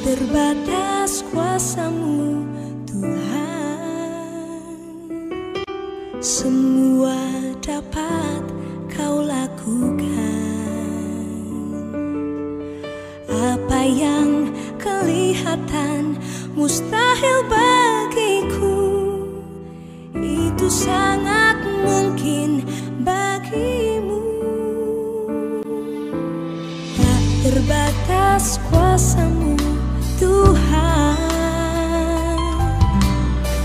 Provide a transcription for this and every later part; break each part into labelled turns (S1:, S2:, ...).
S1: terbatas kuasa-Mu, Tuhan. Semua dapat Kau lakukan. Apa yang kelihatan mustahil bagiku, itu sangat mungkin bagimu. Tak terbatas kuasa-Mu, Tuhan.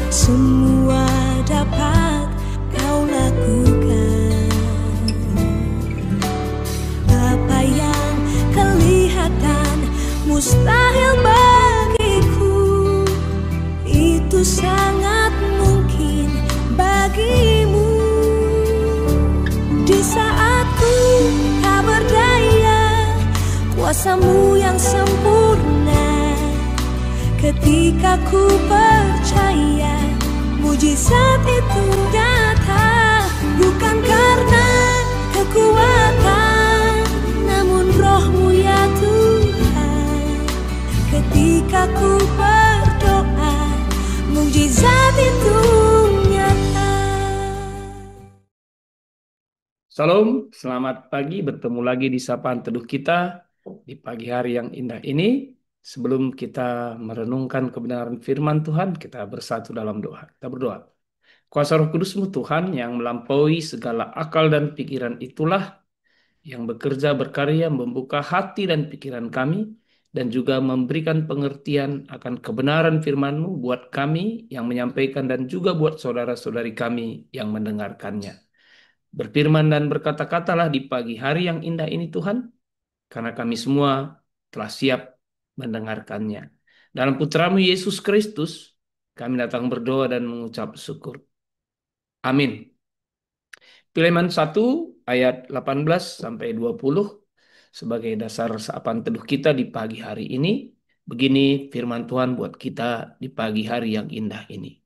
S1: Semua dapat Kau lakukan. Apa yang kelihatan mustahil bagiku, itu sangat mungkin bagimu. Di saat ku tak berdaya, kuasa-Mu yang sempurna. Ketika ku percaya, mujizat itu nyata. Bukan karena kekuatan, namun Roh-Mu ya Tuhan. Ketika ku berdoa, mujizat itu nyata.
S2: Salam, selamat pagi. Bertemu lagi di Sapaan Teduh kita di pagi hari yang indah ini. Sebelum kita merenungkan kebenaran firman Tuhan, kita bersatu dalam doa. Kita berdoa. Kuasa Roh Kudus-Mu Tuhan yang melampaui segala akal dan pikiran itulah yang bekerja berkarya membuka hati dan pikiran kami dan juga memberikan pengertian akan kebenaran firman-Mu buat kami yang menyampaikan dan juga buat saudara-saudari kami yang mendengarkannya. Berfirman dan berkata-katalah di pagi hari yang indah ini Tuhan, karena kami semua telah siap mendengarkannya. Dalam Putra-Mu Yesus Kristus, kami datang berdoa dan mengucap syukur. Amin. Bilangan 1 ayat 18 sampai 20 sebagai dasar sapaan teduh kita di pagi hari ini. Begini firman Tuhan buat kita di pagi hari yang indah ini.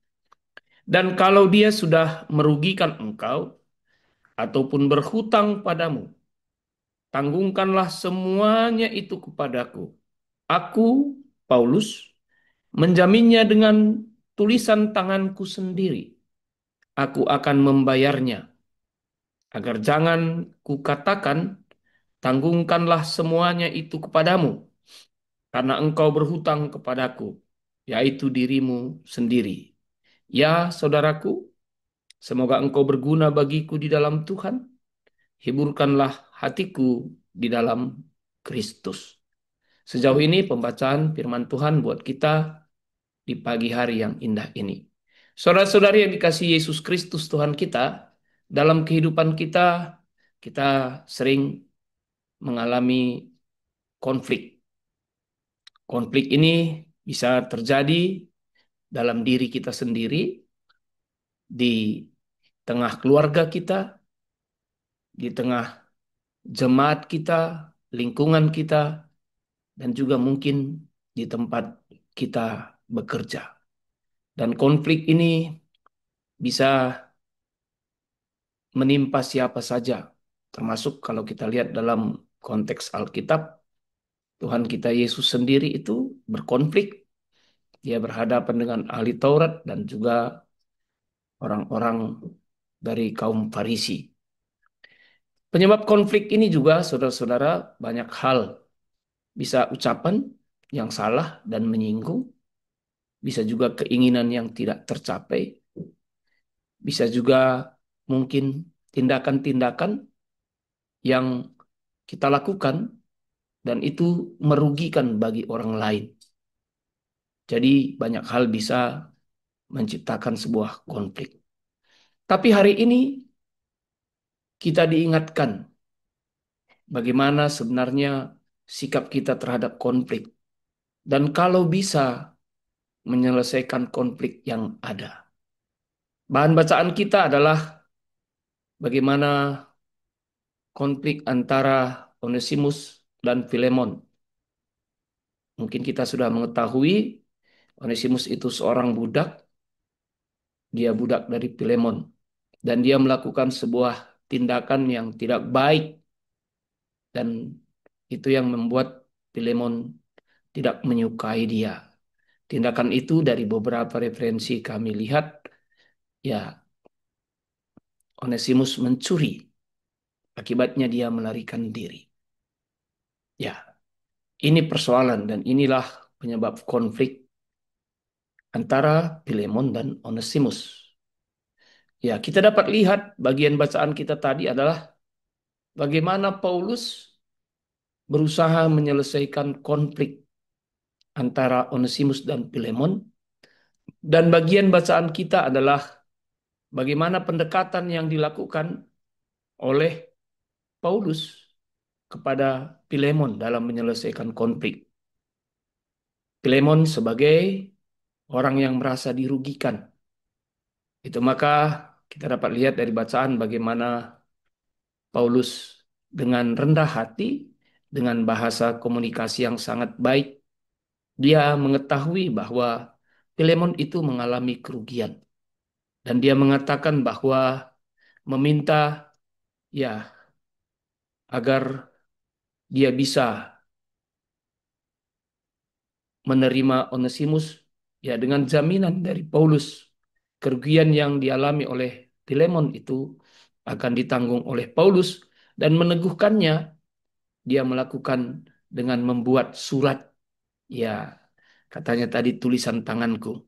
S2: Dan kalau dia sudah merugikan engkau ataupun berhutang padamu, tanggungkanlah semuanya itu kepadaku. Aku, Paulus, menjaminnya dengan tulisan tanganku sendiri. Aku akan membayarnya, agar jangan kukatakan, tanggungkanlah semuanya itu kepadamu, karena engkau berhutang kepadaku, yaitu dirimu sendiri. Ya, saudaraku, semoga engkau berguna bagiku di dalam Tuhan. Hiburkanlah hatiku di dalam Kristus. Sejauh ini pembacaan firman Tuhan buat kita di pagi hari yang indah ini. Saudara-saudari yang dikasihi Yesus Kristus Tuhan kita, dalam kehidupan kita, kita sering mengalami konflik. Konflik ini bisa terjadi dalam diri kita sendiri, di tengah keluarga kita, di tengah jemaat kita, lingkungan kita, dan juga mungkin di tempat kita bekerja. Dan konflik ini bisa menimpa siapa saja, termasuk kalau kita lihat dalam konteks Alkitab, Tuhan kita Yesus sendiri itu berkonflik. Dia berhadapan dengan ahli Taurat dan juga orang-orang dari kaum Farisi. Penyebab konflik ini juga, saudara-saudara, banyak hal. Bisa ucapan yang salah dan menyinggung, bisa juga keinginan yang tidak tercapai, bisa juga mungkin tindakan-tindakan yang kita lakukan dan itu merugikan bagi orang lain. Jadi banyak hal bisa menciptakan sebuah konflik. Tapi hari ini kita diingatkan bagaimana sebenarnya sikap kita terhadap konflik. Dan kalau bisa menyelesaikan konflik yang ada. Bahan bacaan kita adalah bagaimana konflik antara Onesimus dan Filemon. Mungkin kita sudah mengetahui Onesimus itu seorang budak, dia budak dari Filemon. Dan dia melakukan sebuah tindakan yang tidak baik. Dan itu yang membuat Filemon tidak menyukai dia. Tindakan itu dari beberapa referensi kami lihat, ya, Onesimus mencuri, akibatnya dia melarikan diri. Ya, ini persoalan dan inilah penyebab konflik antara Filemon dan Onesimus. Ya, kita dapat lihat bagian bacaan kita tadi adalah bagaimana Paulus berusaha menyelesaikan konflik antara Onesimus dan Filemon, dan bagian bacaan kita adalah bagaimana pendekatan yang dilakukan oleh Paulus kepada Filemon dalam menyelesaikan konflik. Filemon sebagai orang yang merasa dirugikan. Itu maka kita dapat lihat dari bacaan bagaimana Paulus dengan rendah hati, dengan bahasa komunikasi yang sangat baik, dia mengetahui bahwa Filemon itu mengalami kerugian. Dan dia mengatakan bahwa meminta, ya, agar dia bisa menerima Onesimus, ya, dengan jaminan dari Paulus. Kerugian yang dialami oleh Filemon itu akan ditanggung oleh Paulus, dan meneguhkannya dia melakukan dengan membuat surat, ya, katanya tadi tulisan tanganku.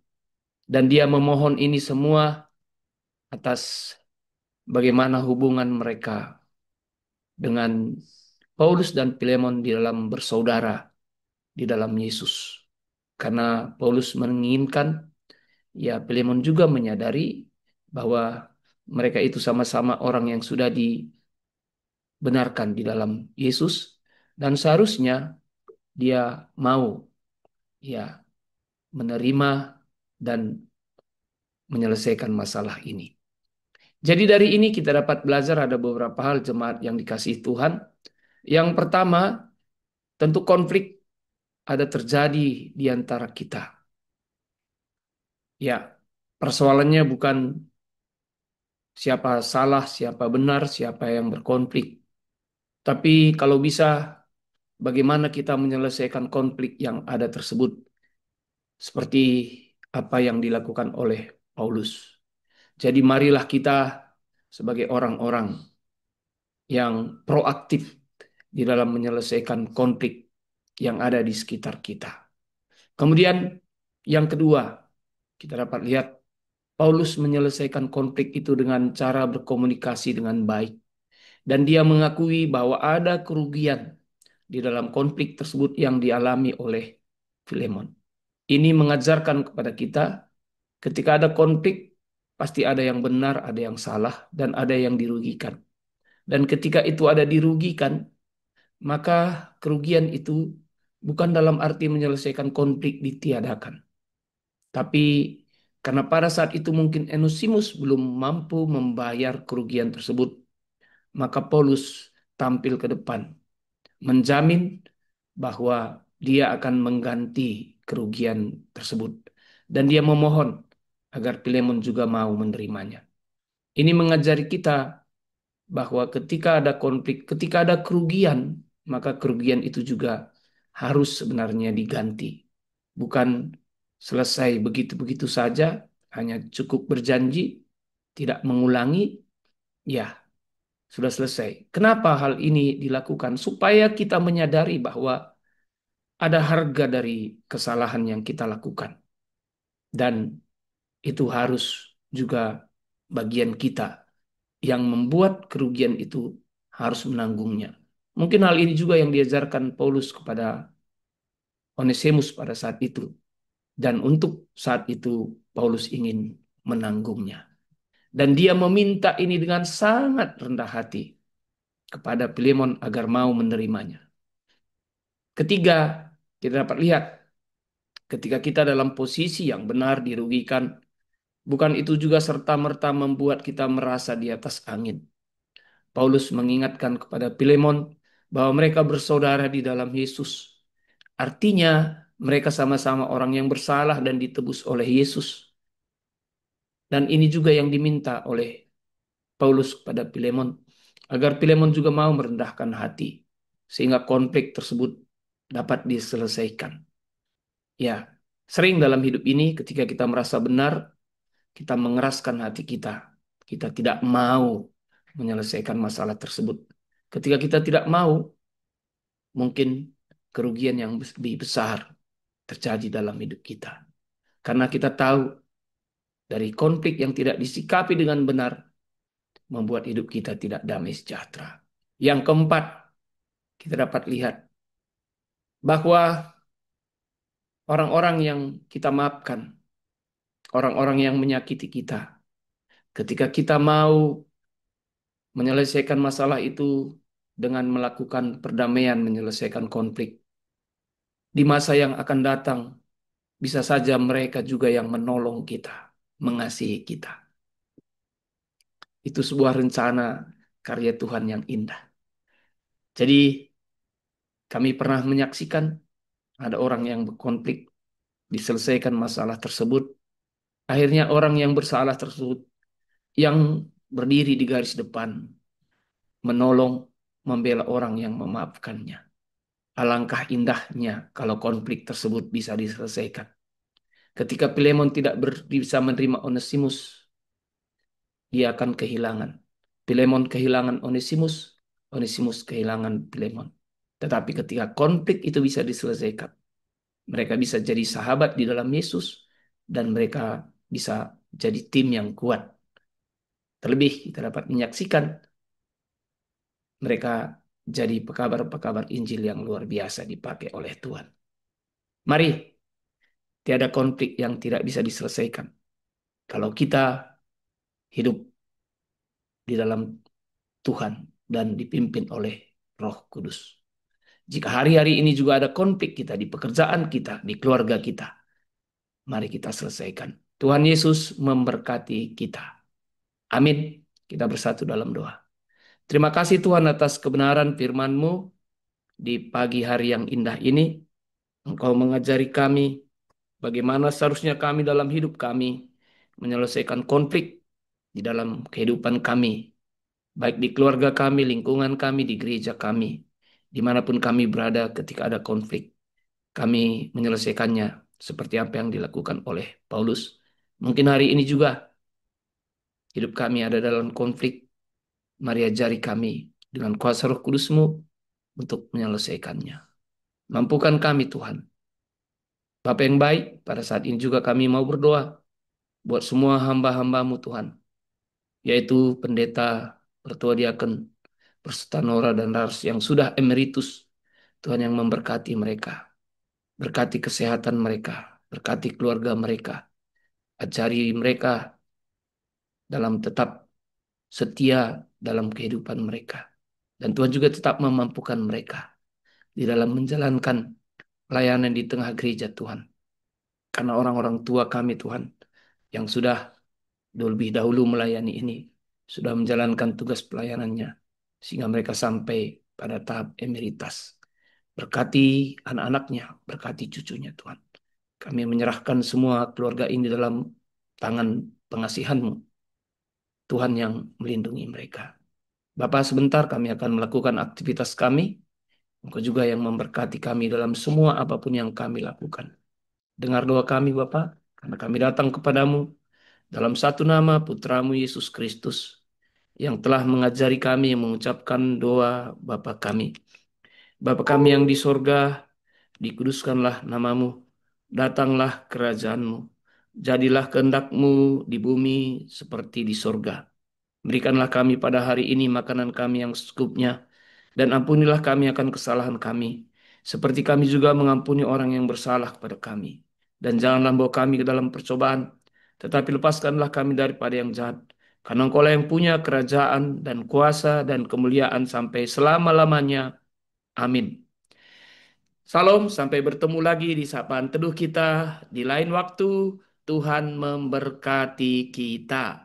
S2: Dan dia memohon ini semua atas bagaimana hubungan mereka dengan Paulus dan Filemon di dalam bersaudara di dalam Yesus. Karena Paulus menginginkan, ya, Filemon juga menyadari bahwa mereka itu sama-sama orang yang sudah dibenarkan di dalam Yesus, dan seharusnya dia mau, ya, menerima dan menyelesaikan masalah ini. Jadi dari ini kita dapat belajar ada beberapa hal jemaat yang dikasihi Tuhan. Yang pertama, tentu konflik ada terjadi di antara kita. Ya, persoalannya bukan siapa salah, siapa benar, siapa yang berkonflik. Tapi kalau bisa, bagaimana kita menyelesaikan konflik yang ada tersebut. Seperti apa yang dilakukan oleh Paulus. Jadi marilah kita sebagai orang-orang yang proaktif di dalam menyelesaikan konflik yang ada di sekitar kita. Kemudian yang kedua, kita dapat lihat Paulus menyelesaikan konflik itu dengan cara berkomunikasi dengan baik. Dan dia mengakui bahwa ada kerugian di dalam konflik tersebut yang dialami oleh Filemon. Ini mengajarkan kepada kita, ketika ada konflik, pasti ada yang benar, ada yang salah, dan ada yang dirugikan. Dan ketika itu ada dirugikan, maka kerugian itu bukan dalam arti menyelesaikan konflik ditiadakan. Tapi karena pada saat itu mungkin Onesimus belum mampu membayar kerugian tersebut, maka Paulus tampil ke depan, menjamin bahwa dia akan mengganti kerugian tersebut. Dan dia memohon agar Filemon juga mau menerimanya. Ini mengajari kita bahwa ketika ada konflik, ketika ada kerugian, maka kerugian itu juga harus sebenarnya diganti. Bukan selesai begitu-begitu saja, hanya cukup berjanji, tidak mengulangi, ya, sudah selesai. Kenapa hal ini dilakukan? Supaya kita menyadari bahwa ada harga dari kesalahan yang kita lakukan. Dan itu harus juga bagian kita yang membuat kerugian itu harus menanggungnya. Mungkin hal ini juga yang diajarkan Paulus kepada Onesimus pada saat itu. Dan untuk saat itu Paulus ingin menanggungnya. Dan dia meminta ini dengan sangat rendah hati kepada Filemon agar mau menerimanya. Ketiga, kita dapat lihat ketika kita dalam posisi yang benar dirugikan, bukan itu juga serta-merta membuat kita merasa di atas angin. Paulus mengingatkan kepada Filemon bahwa mereka bersaudara di dalam Yesus. Artinya mereka sama-sama orang yang bersalah dan ditebus oleh Yesus. Dan ini juga yang diminta oleh Paulus kepada Filemon, agar Filemon juga mau merendahkan hati, sehingga konflik tersebut dapat diselesaikan. Ya, sering dalam hidup ini ketika kita merasa benar, kita mengeraskan hati kita. Kita tidak mau menyelesaikan masalah tersebut. Ketika kita tidak mau, mungkin kerugian yang lebih besar terjadi dalam hidup kita. Karena kita tahu dari konflik yang tidak disikapi dengan benar, membuat hidup kita tidak damai sejahtera. Yang keempat, kita dapat lihat bahwa orang-orang yang kita maafkan, orang-orang yang menyakiti kita, ketika kita mau menyelesaikan masalah itu dengan melakukan perdamaian, menyelesaikan konflik, di masa yang akan datang, bisa saja mereka juga yang menolong kita, mengasihi kita. Itu sebuah rencana karya Tuhan yang indah. Jadi, kami pernah menyaksikan ada orang yang berkonflik, diselesaikan masalah tersebut. Akhirnya orang yang bersalah tersebut yang berdiri di garis depan, menolong, membela orang yang memaafkannya. Alangkah indahnya kalau konflik tersebut bisa diselesaikan. Ketika Filemon tidak bisa menerima Onesimus, dia akan kehilangan. Filemon kehilangan Onesimus, Onesimus kehilangan Filemon. Tetapi ketika konflik itu bisa diselesaikan, mereka bisa jadi sahabat di dalam Yesus, dan mereka bisa jadi tim yang kuat. Terlebih kita dapat menyaksikan mereka jadi pekabar-pekabar Injil yang luar biasa dipakai oleh Tuhan. Mari, tiada konflik yang tidak bisa diselesaikan kalau kita hidup di dalam Tuhan dan dipimpin oleh Roh Kudus. Jika hari-hari ini juga ada konflik kita di pekerjaan kita, di keluarga kita, mari kita selesaikan. Tuhan Yesus memberkati kita. Amin. Kita bersatu dalam doa. Terima kasih Tuhan atas kebenaran firman-Mu di pagi hari yang indah ini. Engkau mengajari kami bagaimana seharusnya kami dalam hidup kami menyelesaikan konflik di dalam kehidupan kami, baik di keluarga kami, lingkungan kami, di gereja kami, dimanapun kami berada ketika ada konflik. Kami menyelesaikannya seperti apa yang dilakukan oleh Paulus. Mungkin hari ini juga hidup kami ada dalam konflik. Mari ajari kami dengan kuasa Roh Kudus-Mu untuk menyelesaikannya. Mampukan kami Tuhan. Bapa yang baik, pada saat ini juga kami mau berdoa buat semua hamba-hamba-Mu Tuhan, yaitu pendeta, pertua diaken, peserta Nora dan Rars yang sudah emeritus. Tuhan yang memberkati mereka, berkati kesehatan mereka, berkati keluarga mereka, ajari mereka dalam tetap setia dalam kehidupan mereka. Dan Tuhan juga tetap memampukan mereka di dalam menjalankan pelayanan di tengah gereja Tuhan. Karena orang-orang tua kami Tuhan yang sudah lebih dahulu melayani ini, sudah menjalankan tugas pelayanannya, sehingga mereka sampai pada tahap emeritas. Berkati anak-anaknya, berkati cucunya Tuhan. Kami menyerahkan semua keluarga ini dalam tangan pengasihan-Mu, Tuhan yang melindungi mereka. Bapak, sebentar kami akan melakukan aktivitas kami. Engkau juga yang memberkati kami dalam semua apapun yang kami lakukan. Dengar doa kami, Bapak, karena kami datang kepadamu dalam satu nama Putramu Yesus Kristus, yang telah mengajari kami yang mengucapkan doa Bapa kami. Bapa kami yang di sorga, dikuduskanlah namamu, datanglah kerajaanmu, jadilah kehendak-Mu di bumi seperti di sorga. Berikanlah kami pada hari ini makanan kami yang secukupnya, dan ampunilah kami akan kesalahan kami, seperti kami juga mengampuni orang yang bersalah kepada kami. Dan janganlah bawa kami ke dalam percobaan, tetapi lepaskanlah kami daripada yang jahat. Karena Engkau lah yang punya kerajaan dan kuasa dan kemuliaan sampai selama-lamanya. Amin. Salam, sampai bertemu lagi di sapaan teduh kita di lain waktu. Tuhan memberkati kita.